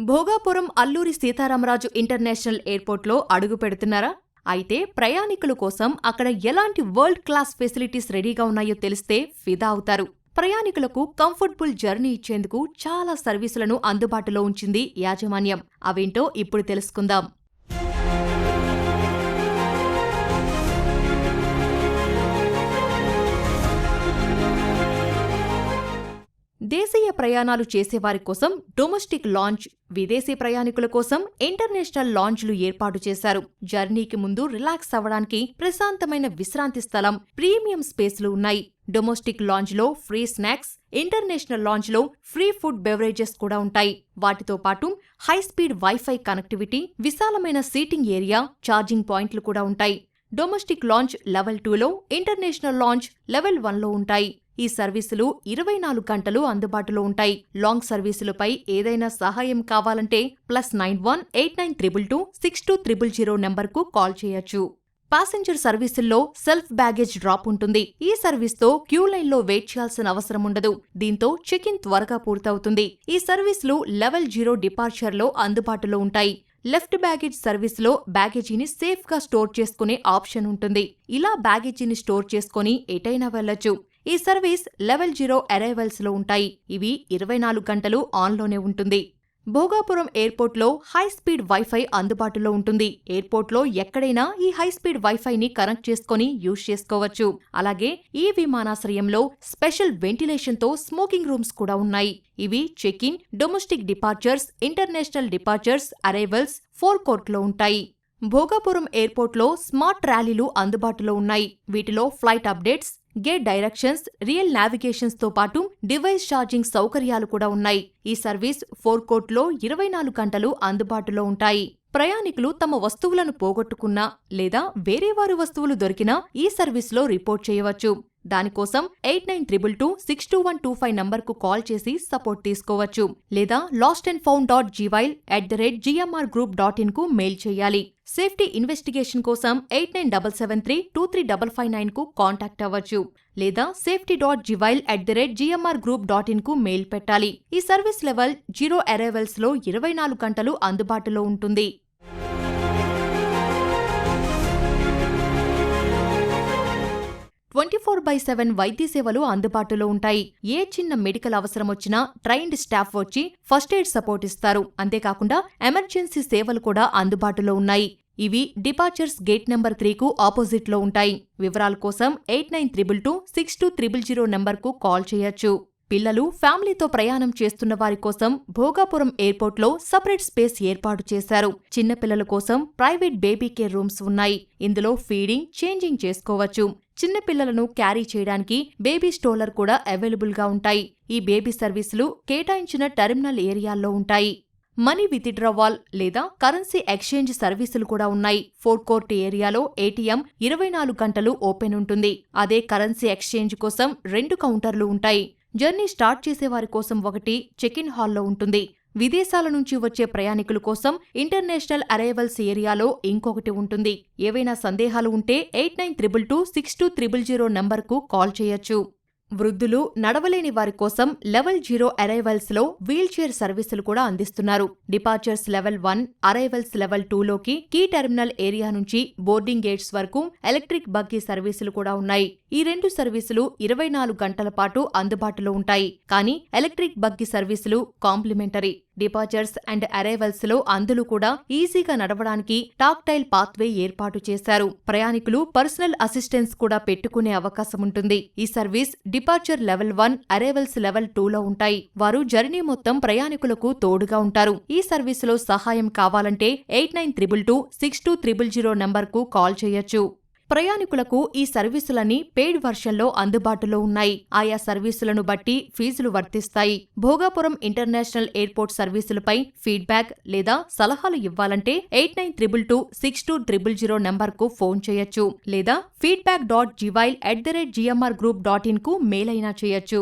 Bhogapuram Alluri Sitaramaraju international ఎయిర్పోర్ట్లో అడుగు పెడుతున్నారా? అయితే ప్రయాణికుల కోసం అక్కడ ఎలాంటి వరల్డ్ క్లాస్ ఫెసిలిటీస్ రెడీగా ఉన్నాయో తెలిస్తే ఫిదా అవుతారు. ప్రయాణికులకు కంఫర్టబుల్ జర్నీ ఇచ్చేందుకు చాలా సర్వీసులను అందుబాటులో ఉంచింది యాజమాన్యం. అవేంటో ఇప్పుడు తెలుసుకుందాం. దేశీయ ప్రయాణాలు చేసేవారి కోసం డొమెస్టిక్ లాంజ్, విదేశీ ప్రయాణికుల కోసం ఇంటర్నేషనల్ లాంజ్లు ఏర్పాటు చేశారు. జర్నీకి ముందు రిలాక్స్ అవ్వడానికి ప్రశాంతమైన విశ్రాంతి స్థలం, ప్రీమియం స్పేస్లు ఉన్నాయి. డొమెస్టిక్ లాంజ్లో ఫ్రీ స్నాక్స్, ఇంటర్నేషనల్ లాంజ్లో ఫ్రీ ఫుడ్ బెవరేజెస్ కూడా ఉంటాయి. వాటితో పాటు హై స్పీడ్ వైఫై కనెక్టివిటీ, విశాలమైన సీటింగ్ ఏరియా, ఛార్జింగ్ పాయింట్లు కూడా ఉంటాయి. డొమెస్టిక్ లాంజ్ లెవెల్ 2లో, ఇంటర్నేషనల్ లాంజ్ లెవెల్ 1లో ఉంటాయి. ఈ సర్వీసులు 24 గంటలు అందుబాటులో ఉంటాయి. లాంగ్ సర్వీసులపై ఏదైనా సహాయం కావాలంటే +91 8922 6200 నెంబర్కు కాల్ చేయొచ్చు. ప్యాసింజర్ సర్వీసుల్లో సెల్ఫ్ బ్యాగేజ్ డ్రాప్ ఉంటుంది. ఈ సర్వీస్తో క్యూ లైన్లో వెయిట్ చేయాల్సిన అవసరం ఉండదు. దీంతో చెక్ ఇన్ త్వరగా పూర్తవుతుంది. ఈ సర్వీసులు లెవెల్ 0 డిపార్చర్లో అందుబాటులో ఉంటాయి. లెఫ్ట్ బ్యాగేజ్ సర్వీసులో బ్యాగేజీని సేఫ్గా స్టోర్ చేసుకునే ఆప్షన్ ఉంటుంది. ఇలా బ్యాగేజీని స్టోర్ చేసుకుని ఎటైనా వెళ్లొచ్చు. ఈ సర్వీస్ లెవెల్ 0 అరైవల్స్లో ఉంటాయి. ఇవి 24 గంటలు ఆన్లోనే ఉంటుంది. భోగాపురం ఎయిర్పోర్ట్లో హై స్పీడ్ వైఫై అందుబాటులో ఉంటుంది. ఎయిర్పోర్ట్లో ఎక్కడైనా ఈ హై స్పీడ్ వైఫైని కనెక్ట్ చేసుకుని యూజ్ చేసుకోవచ్చు. అలాగే ఈ విమానాశ్రయంలో స్పెషల్ వెంటిలేషన్తో స్మోకింగ్ రూమ్స్ కూడా ఉన్నాయి. ఇవి check in, domestic departures, international departures, arrivals, ఫోర్ కోర్ట్లో ఉంటాయి. భోగాపురం ఎయిర్పోర్ట్లో స్మార్ట్ ర్యాలీలు అందుబాటులో ఉన్నాయి. వీటిలో flight updates, gate directions, real నావిగేషన్స్తో పాటు డివైస్ ఛార్జింగ్ సౌకర్యాలు కూడా ఉన్నాయి. ఈ సర్వీస్ ఫోర్ కోర్ట్లో 24 గంటలు అందుబాటులో ఉంటాయి. ప్రయాణికులు తమ వస్తువులను పోగొట్టుకున్నా లేదా వేరే వారి వస్తువులు దొరికినా ఈ సర్వీస్లో రిపోర్ట్ చేయవచ్చు. దానికోసం 8922 62125 నంబర్కు కాల్ చేసి సపోర్ట్ తీసుకోవచ్చు. లేదా lostandfound.gmail@gmrgroup.in కు మెయిల్ చేయాలి. సేఫ్టీ ఇన్వెస్టిగేషన్ కోసం 8977323559 కు కాంటాక్ట్ అవ్వచ్చు. లేదా safety.gmail@gmrgroup.in కు మెయిల్ పెట్టాలి. ఈ సర్వీస్ లెవెల్ 0 అరైవల్స్లో 24 గంటలు అందుబాటులో ఉంటుంది. 24/7 వైద్య సేవలు అందుబాటులో ఉంటాయి. ఏ చిన్న మెడికల్ అవసరమొచ్చినా ట్రైన్డ్ స్టాఫ్ వచ్చి ఫస్ట్ ఎయిడ్ సపోర్ట్ ఇస్తారు. అంతేకాకుండా ఎమర్జెన్సీ సేవలు కూడా అందుబాటులో ఉన్నాయి. ఇవి డిపార్చర్స్ గేట్ నెంబర్ 3కు ఆపోజిట్లో ఉంటాయి. వివరాల కోసం 8922 6200 నెంబర్కు కాల్ చేయొచ్చు. పిల్లలు, ఫ్యామిలీతో ప్రయాణం చేస్తున్న వారి కోసం భోగాపురం ఎయిర్పోర్ట్లో సపరేట్ స్పేస్ ఏర్పాటు చేశారు. చిన్నపిల్లల కోసం ప్రైవేట్ బేబీ కేర్ రూమ్స్ ఉన్నాయి. ఇందులో ఫీడింగ్, చేంజింగ్ చేసుకోవచ్చు. చిన్నపిల్లలను క్యారీ చేయడానికి బేబీ స్టోలర్ కూడా అవైలబుల్గా ఉంటాయి. ఈ బేబీ సర్వీసులు కేటాయించిన టెర్మినల్ ఏరియాల్లో ఉంటాయి. మనీ విత్డ్రావాల్ లేదా కరెన్సీ ఎక్స్చేంజ్ సర్వీసులు కూడా ఉన్నాయి. ఫోర్ కోర్ట్ ఏరియాలో ఏటీఎం 24 గంటలు ఓపెన్ ఉంటుంది. అదే కరెన్సీ ఎక్స్చేంజ్ కోసం 2 కౌంటర్లు ఉంటాయి. జర్నీ స్టార్ట్ చేసేవారి కోసం ఒకటి చెక్ ఇన్ హాల్లో ఉంటుంది. విదేశాల నుంచి వచ్చే ప్రయాణికుల కోసం ఇంటర్నేషనల్ అరైవల్స్ ఏరియాలో ఇంకొకటి ఉంటుంది. ఏవైనా సందేహాలు ఉంటే 8922 6200 నంబర్కు కాల్ చేయొచ్చు. వృద్ధులు, నడవలేని వారి కోసం లెవెల్ 0 అరైవల్స్లో వీల్ చైర్ సర్వీసులు కూడా అందిస్తున్నారు. డిపార్చర్స్ లెవెల్ 1, అరైవల్స్ లెవెల్ 2లోకి కీ టెర్మినల్ ఏరియా నుంచి బోర్డింగ్ గేట్స్ వరకు ఎలక్ట్రిక్ బగ్గీ సర్వీసులు కూడా ఉన్నాయి. ఈ 2 సర్వీసులు 24 గంటల పాటు అందుబాటులో ఉంటాయి. కానీ ఎలక్ట్రిక్ బగ్గీ సర్వీసులు కాంప్లిమెంటరీ. డిపార్చర్స్ అండ్ అరైవల్స్లో అందులో కూడా ఈజీగా నడవడానికి టాక్టైల్ పాత్వే ఏర్పాటు చేశారు. ప్రయాణికులు పర్సనల్ అసిస్టెన్స్ కూడా పెట్టుకునే అవకాశం ఉంటుంది. ఈ service departure level 1, arrivals level 2లో ఉంటాయి. వారు జర్నీ మొత్తం ప్రయాణికులకు తోడుగా ఉంటారు. ఈ సర్వీసులో సహాయం కావాలంటే 8922 6200 నంబర్కు కాల్ చేయొచ్చు. ప్రయాణికులకు ఈ సర్వీసులన్నీ పెయిడ్ వర్షన్లో అందుబాటులో ఉన్నాయి. ఆయా సర్వీసులను బట్టి ఫీజులు వర్తిస్తాయి. భోగాపురం ఇంటర్నేషనల్ ఎయిర్పోర్ట్ సర్వీసులపై ఫీడ్బ్యాక్ లేదా సలహాలు ఇవ్వాలంటే 8922 6200 నంబర్కు ఫోన్ చేయొచ్చు. లేదా feedback.gmail@gmrgroup.in కు మెయిల్ అయినా చేయొచ్చు.